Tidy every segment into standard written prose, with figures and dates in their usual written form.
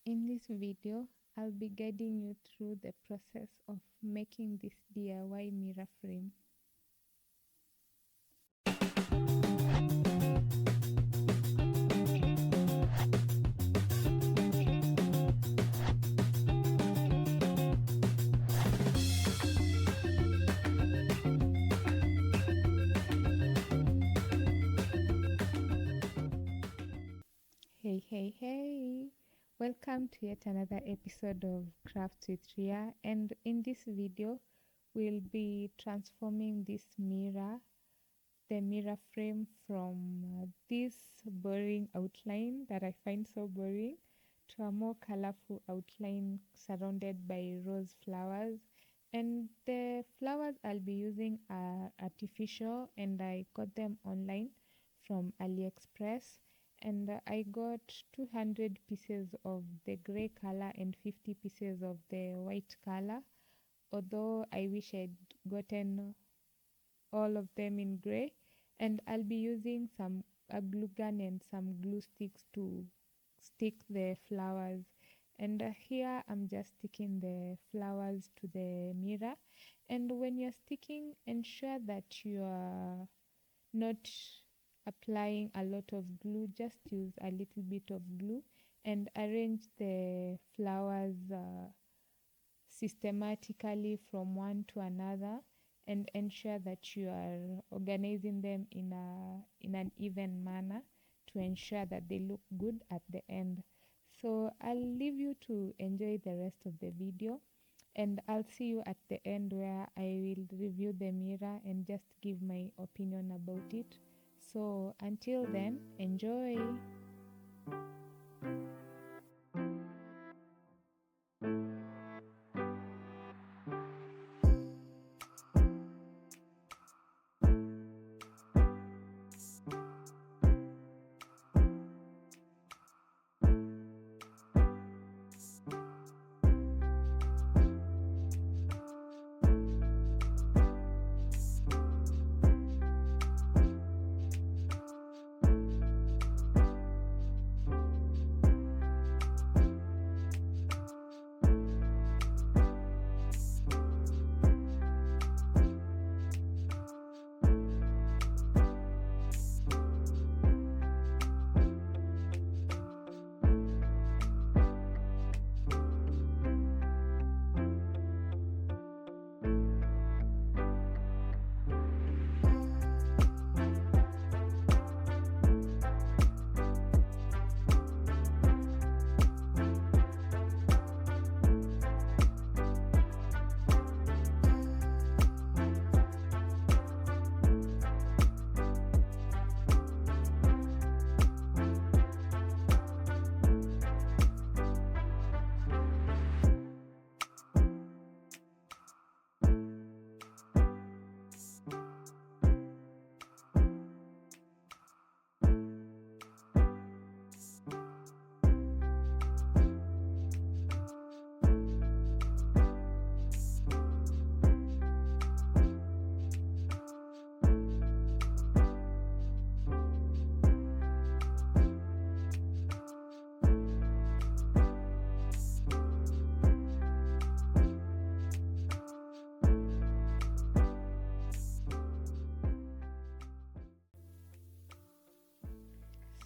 In this video, I'll be guiding you through the process of making this DIY mirror frame. Hey! Welcome to yet another episode of Kraft with Ria, and in this video, we'll be transforming this mirror, the mirror frame, from this boring outline that I find so boring to a more colorful outline surrounded by rose flowers. And the flowers I'll be using are artificial, and I got them online from AliExpress. And I got 200 pieces of the gray color and 50 pieces of the white color, although I wish I'd gotten all of them in gray. And I'll be using a glue gun and some glue sticks to stick the flowers. And here I'm just sticking the flowers to the mirror. And when you're sticking, ensure that you are not applying a lot of glue. Just use a little bit of glue and arrange the flowers systematically from one to another, and ensure that you are organizing them in an even manner to ensure that they look good at the end. So I'll leave you to enjoy the rest of the video, and I'll see you at the end where I will review the mirror and just give my opinion about it. So until then, enjoy!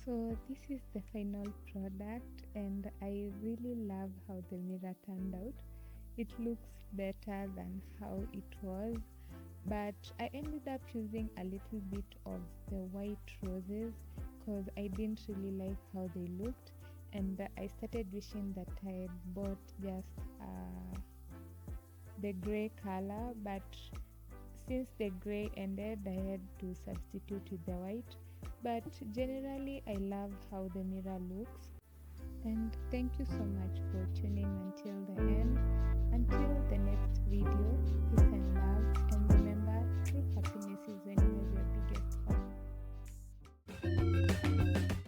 So this is the final product, and I really love how the mirror turned out. It looks better than how it was, but I ended up using a little bit of the white roses because I didn't really like how they looked, and I started wishing that I had bought just the gray color, but since the gray ended, I had to substitute with the white. But generally, I love how the mirror looks. And thank you so much for tuning